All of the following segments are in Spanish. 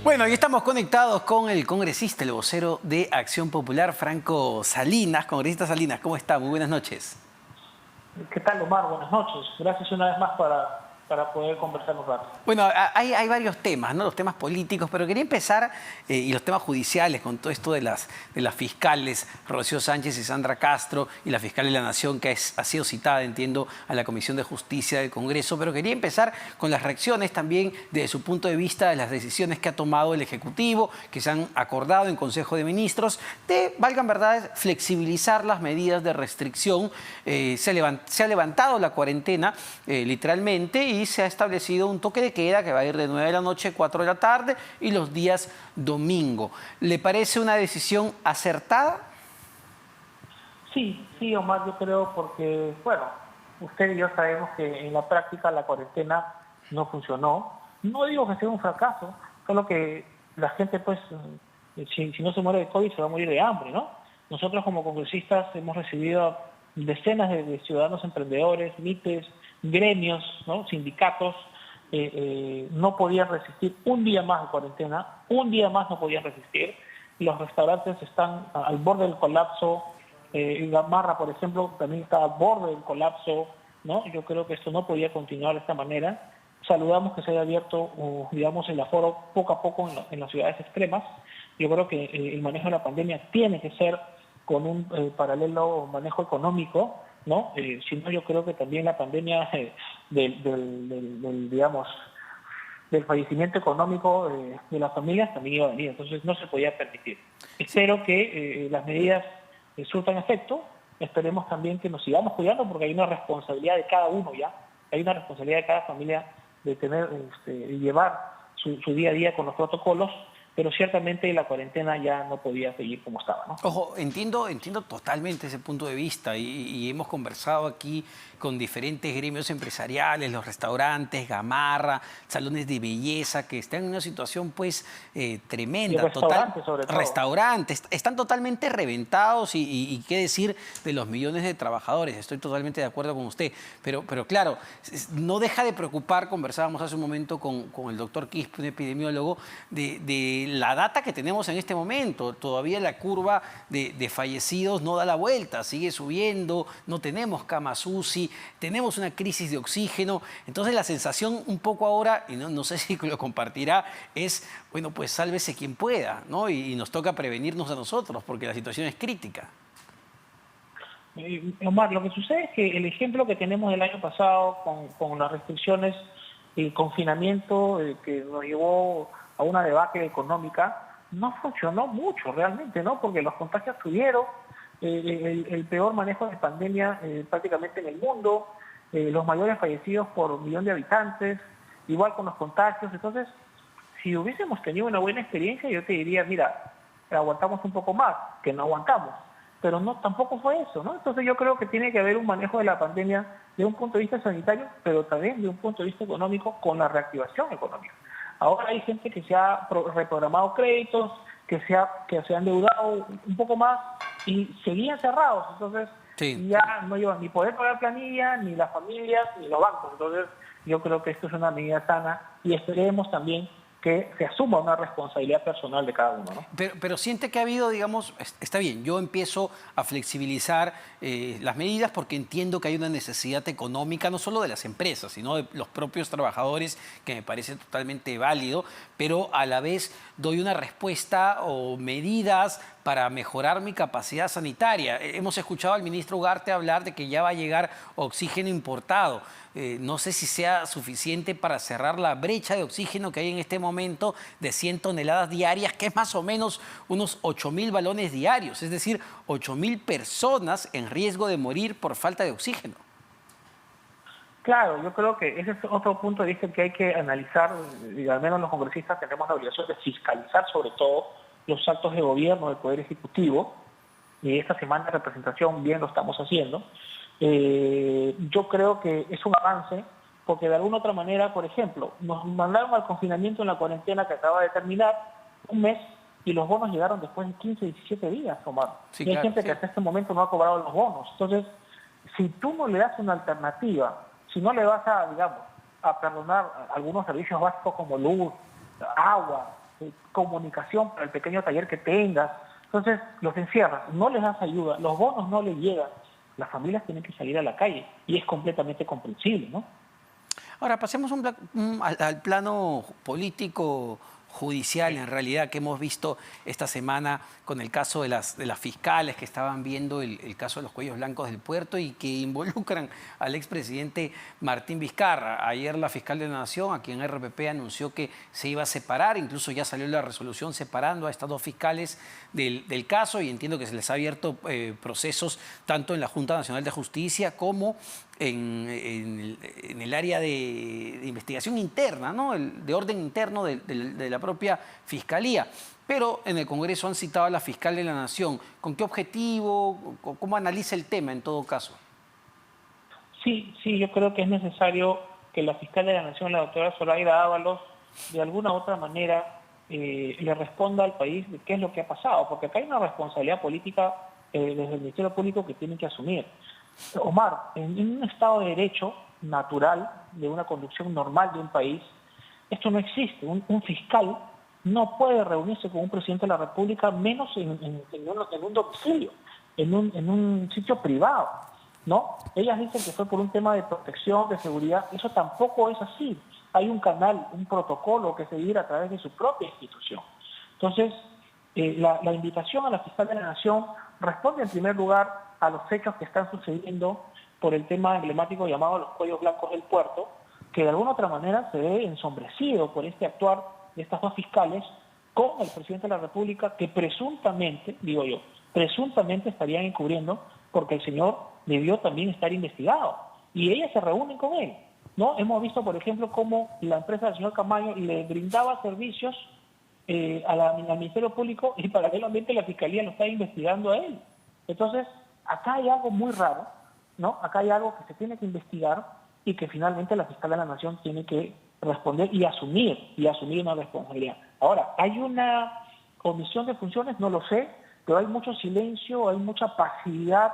Bueno, aquí estamos conectados con el congresista, el vocero de Acción Popular, Franco Salinas. Congresista Salinas, ¿cómo está? Muy buenas noches. ¿Qué tal, Omar? Buenas noches. Gracias una vez más para poder conversar un rato. Bueno, hay varios temas, ¿no? Los temas políticos, pero quería empezar, y los temas judiciales, con todo esto de las fiscales, Rocío Sánchez y Sandra Castro, y la fiscal de la Nación, que ha sido citada, entiendo, a la Comisión de Justicia del Congreso. Pero quería empezar con las reacciones también, desde su punto de vista, de las decisiones que ha tomado el Ejecutivo, que se han acordado en Consejo de Ministros, de, valgan verdades, flexibilizar las medidas de restricción. Se ha levantado la cuarentena, literalmente, y se ha establecido un toque de queda que va a ir de 9 de la noche a 4 de la tarde y los días domingo. ¿Le parece una decisión acertada? Sí, Omar, yo creo porque, bueno, usted y yo sabemos que en la práctica la cuarentena no funcionó. No digo que sea un fracaso, solo que la gente, pues, si no se muere de COVID, se va a morir de hambre, ¿no? Nosotros como congresistas hemos recibido decenas de ciudadanos emprendedores, MITES, gremios, ¿no? Sindicatos, no podían resistir un día más de cuarentena, un día más no podían resistir. Los restaurantes están al borde del colapso, Gamarra, por ejemplo, también está al borde del colapso, ¿no? Yo creo que esto no podía continuar de esta manera. Saludamos que se haya abierto, digamos, el aforo poco a poco en las ciudades extremas. Yo creo que el manejo de la pandemia tiene que ser con un paralelo manejo económico, ¿no? Si no, yo creo que también la pandemia digamos, del fallecimiento económico de las familias también iba a venir, entonces no se podía permitir. Espero que las medidas surtan efecto, esperemos también que nos sigamos cuidando porque hay una responsabilidad de cada uno ya, hay una responsabilidad de cada familia de tener, llevar su día a día con los protocolos, pero ciertamente la cuarentena ya no podía seguir como estaba, ¿no? Ojo, entiendo totalmente ese punto de vista y hemos conversado aquí con diferentes gremios empresariales, los restaurantes, Gamarra, salones de belleza, que están en una situación pues tremenda. Y restaurantes, sobre todo. Restaurantes, están totalmente reventados y qué decir de los millones de trabajadores. Estoy totalmente de acuerdo con usted, pero claro, no deja de preocupar, conversábamos hace un momento con el doctor Quispe, un epidemiólogo, de la data que tenemos en este momento. Todavía la curva de fallecidos no da la vuelta, sigue subiendo, no tenemos camas UCI, tenemos una crisis de oxígeno. Entonces la sensación un poco ahora, y no sé si lo compartirá, es, bueno, pues sálvese quien pueda, ¿no? Y nos toca prevenirnos a nosotros porque la situación es crítica. Omar, lo que sucede es que el ejemplo que tenemos del año pasado con las restricciones y el confinamiento que nos llevó a una debacle económica, no funcionó mucho realmente, ¿no? Porque los contagios subieron, el peor manejo de pandemia prácticamente en el mundo, los mayores fallecidos por millón de habitantes, igual con los contagios. Entonces, si hubiésemos tenido una buena experiencia, yo te diría, mira, aguantamos un poco más, que no aguantamos. Pero no, tampoco fue eso, ¿no? Entonces yo creo que tiene que haber un manejo de la pandemia de un punto de vista sanitario, pero también de un punto de vista económico con la reactivación económica. Ahora hay gente que se ha reprogramado créditos, que se ha endeudado un poco más y seguían cerrados. Entonces ya no llevan ni poder pagar planilla, ni las familias, ni los bancos. Entonces yo creo que esto es una medida sana y esperemos también que se asuma una responsabilidad personal de cada uno, ¿no? Pero siente que ha habido, digamos, está bien, yo empiezo a flexibilizar las medidas porque entiendo que hay una necesidad económica, no solo de las empresas, sino de los propios trabajadores, que me parece totalmente válido, pero a la vez doy una respuesta o medidas para mejorar mi capacidad sanitaria. Hemos escuchado al ministro Ugarte hablar de que ya va a llegar oxígeno importado. No sé si sea suficiente para cerrar la brecha de oxígeno que hay en este momento de 100 toneladas diarias, que es más o menos unos 8.000 balones diarios, es decir, 8.000 personas en riesgo de morir por falta de oxígeno. Claro, yo creo que ese es otro punto de vista que hay que analizar, y al menos los congresistas tenemos la obligación de fiscalizar sobre todo los actos de gobierno del Poder Ejecutivo, y esta semana de representación bien lo estamos haciendo. Yo creo que es un avance, porque de alguna otra manera, por ejemplo, nos mandaron al confinamiento en la cuarentena que acaba de terminar, un mes, y los bonos llegaron después de 15, 17 días, Omar. Sí, y hay gente que hasta este momento no ha cobrado los bonos. Entonces, si tú no le das una alternativa, si no le vas a, digamos, a perdonar algunos servicios básicos como luz, agua, comunicación para el pequeño taller que tengas. Entonces los encierras, no les das ayuda, los bonos no les llegan, las familias tienen que salir a la calle y es completamente comprensible, ¿no? Ahora, pasemos al plano político judicial, en realidad, que hemos visto esta semana con el caso de las fiscales que estaban viendo el caso de los cuellos blancos del puerto y que involucran al expresidente Martín Vizcarra. Ayer la fiscal de la Nación, aquí en RPP, anunció que se iba a separar, incluso ya salió la resolución separando a estas dos fiscales del caso, y entiendo que se les ha abierto procesos tanto en la Junta Nacional de Justicia como en el área de investigación interna, ¿no? De orden interno de la propia Fiscalía. Pero en el Congreso han citado a la fiscal de la Nación. ¿Con qué objetivo? ¿Cómo analiza el tema en todo caso? Sí, yo creo que es necesario que la fiscal de la Nación, la doctora Zoraida Ábalos, de alguna u otra manera le responda al país de qué es lo que ha pasado, porque acá hay una responsabilidad política desde el Ministerio Público que tienen que asumir. Omar, en un Estado de Derecho natural, de una conducción normal de un país, esto no existe. Un fiscal no puede reunirse con un presidente de la República, menos en un domicilio, en un sitio privado, ¿no? Ellas dicen que fue por un tema de protección, de seguridad. Eso tampoco es así. Hay un canal, un protocolo que seguir a través de su propia institución. Entonces, la invitación a la fiscal de la Nación responde en primer lugar a los hechos que están sucediendo por el tema emblemático llamado los cuellos blancos del puerto, que de alguna otra manera se ve ensombrecido por este actuar de estas dos fiscales con el presidente de la República, que presuntamente, digo yo, presuntamente estarían encubriendo porque el señor debió también estar investigado. Y ellas se reúnen con él, ¿no? Hemos visto, por ejemplo, cómo la empresa del señor Camaño le brindaba servicios al Ministerio Público y paralelamente la Fiscalía lo está investigando a él. Entonces, acá hay algo muy raro, ¿no? Acá hay algo que se tiene que investigar y que finalmente la fiscal de la Nación tiene que responder y asumir una responsabilidad. Ahora, ¿hay una omisión de funciones? No lo sé, pero hay mucho silencio, hay mucha pasividad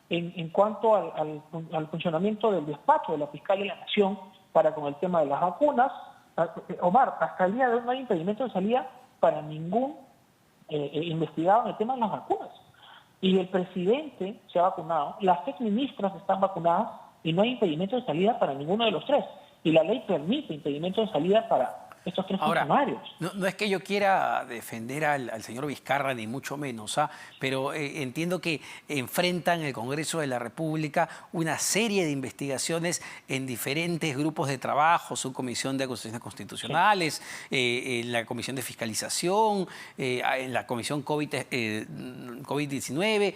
en cuanto al funcionamiento del despacho de la fiscal de la Nación para con el tema de las vacunas. Omar, hasta el día de hoy no hay impedimento de salida para ningún investigado en el tema de las vacunas. Y el presidente se ha vacunado, las exministras están vacunadas y no hay impedimento de salida para ninguno de los tres. Y la ley permite impedimento de salida para estos tres funcionarios. No es que yo quiera defender al señor Vizcarra, ni mucho menos, pero entiendo que enfrentan en el Congreso de la República una serie de investigaciones en diferentes grupos de trabajo, subcomisión de acusaciones constitucionales, en la comisión de fiscalización, en la comisión COVID-19.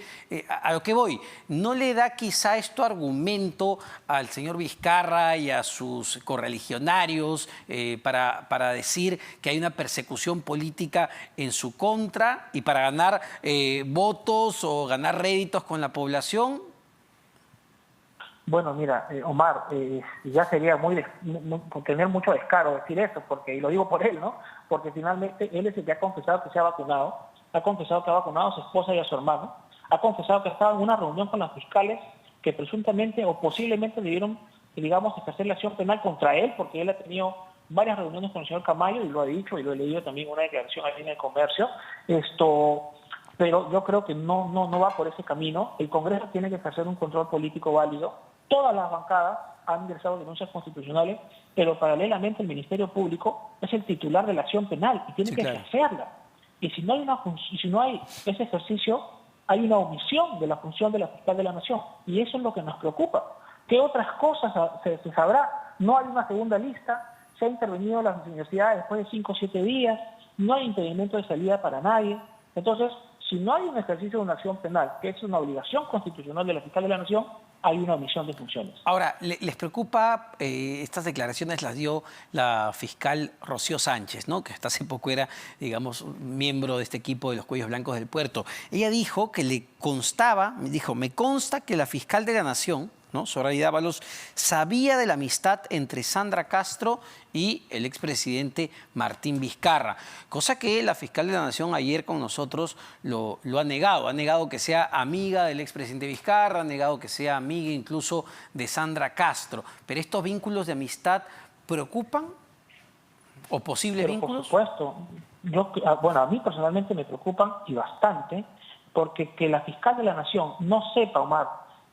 A lo que voy, ¿no le da quizá esto argumento al señor Vizcarra y a sus correligionarios para decir que hay una persecución política en su contra y para ganar votos o ganar réditos con la población? Bueno, mira, Omar, ya sería tener mucho descaro decir eso, y lo digo por él, ¿no? Porque finalmente él es el que ha confesado que se ha vacunado, ha confesado que ha vacunado a su esposa y a su hermano, ha confesado que estaba en una reunión con las fiscales que presuntamente o posiblemente debieron, digamos, ejercer la acción penal contra él, porque él ha tenido varias reuniones con el señor Camayo y lo ha dicho y lo he leído también una declaración aquí en el Comercio. Pero yo creo que no va por ese camino. El Congreso tiene que ejercer un control político válido. Todas las bancadas han ingresado denuncias constitucionales, pero paralelamente el Ministerio Público es el titular de la acción penal y tiene que ejercerla. Y si no hay ese ejercicio, hay una omisión de la función de la fiscal de la Nación. Y eso es lo que nos preocupa. ¿Qué otras cosas se sabrá? No hay una segunda lista. Se ha intervenido las universidades después de 5 o 7 días, no hay impedimento de salida para nadie. Entonces, si no hay un ejercicio de una acción penal, que es una obligación constitucional de la fiscal de la Nación, hay una omisión de funciones. Ahora, ¿les preocupa? Estas declaraciones las dio la fiscal Rocío Sánchez, ¿no? Que hasta hace poco era, digamos, miembro de este equipo de los cuellos blancos del puerto. Ella dijo que me consta que la fiscal de la Nación, ¿no?, Zoraida Ábalos, sabía de la amistad entre Sandra Castro y el expresidente Martín Vizcarra, cosa que la fiscal de la Nación ayer con nosotros lo ha negado que sea amiga del expresidente Vizcarra, ha negado que sea amiga incluso de Sandra Castro. ¿Pero estos vínculos de amistad preocupan? ¿O posibles vínculos? Por supuesto. Bueno, a mí personalmente me preocupan y bastante, porque que la fiscal de la Nación no sepa, Omar,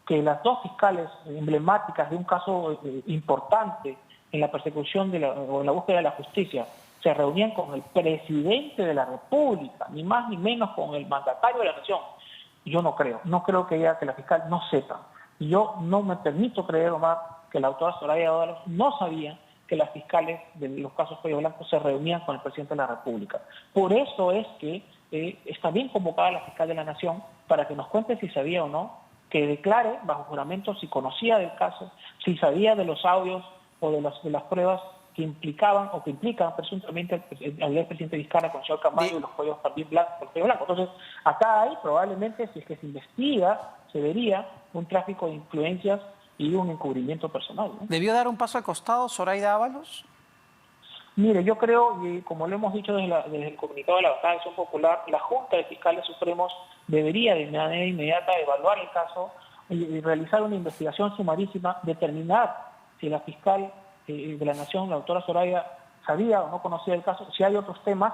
que las dos fiscales emblemáticas de un caso importante en la persecución o en la búsqueda de la justicia se reunían con el presidente de la República, ni más ni menos con el mandatario de la Nación. Yo no creo que la fiscal no sepa. Y yo no me permito creer, Omar, que la doctora Soraya Dávalos no sabía que las fiscales de los casos Cuello Blanco se reunían con el presidente de la República. Por eso es que está bien convocada la fiscal de la Nación para que nos cuente si sabía o no, que declare bajo juramento si conocía del caso, si sabía de los audios o de las pruebas que implicaban o que implican presuntamente al presidente Vizcarra con el señor Camayo y los cuellos también blancos, el cuello blanco. Entonces, acá hay probablemente, si es que se investiga, se vería un tráfico de influencias y un encubrimiento personal, ¿no? ¿Debió dar un paso al costado Zoraida Ábalos? Mire, yo creo, y como lo hemos dicho desde el comunicado de la Bancada de Acción Popular, la Junta de Fiscales Supremos debería de manera inmediata evaluar el caso y realizar una investigación sumarísima, determinar si la fiscal de la Nación, la doctora Soraya, sabía o no conocía el caso, si hay otros temas,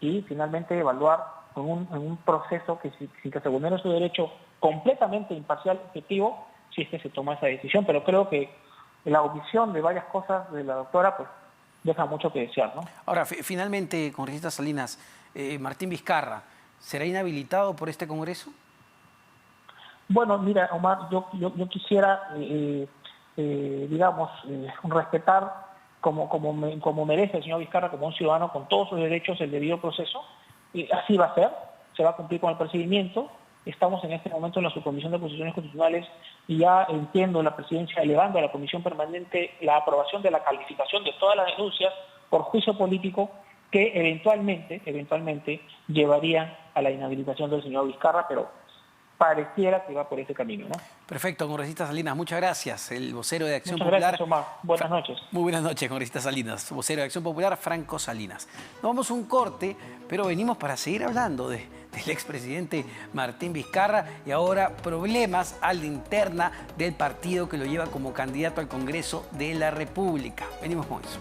y finalmente evaluar en un proceso que sin que se vulnere su derecho completamente imparcial, objetivo, si es que se toma esa decisión. Pero creo que la omisión de varias cosas de la doctora pues deja mucho que desear, ¿no? Ahora, finalmente, congresista Salinas, Martín Vizcarra, ¿será inhabilitado por este Congreso? Bueno, mira, Omar, yo quisiera, digamos, respetar como merece el señor Vizcarra, como un ciudadano con todos sus derechos, el debido proceso. Así va a ser, se va a cumplir con el procedimiento. Estamos en este momento en la Subcomisión de Posiciones Constitucionales y ya entiendo la presidencia elevando a la Comisión Permanente la aprobación de la calificación de todas las denuncias por juicio político que eventualmente llevarían a la inhabilitación del señor Vizcarra, pero pareciera que va por ese camino, ¿no? Perfecto, congresista Salinas, muchas gracias. El vocero de Acción Muchas Popular. Gracias, Omar. Buenas noches. Muy buenas noches, congresista Salinas. Vocero de Acción Popular, Franco Salinas. Nos vamos a un corte, pero venimos para seguir hablando del expresidente Martín Vizcarra y ahora problemas a la interna del partido que lo lleva como candidato al Congreso de la República. Venimos con eso.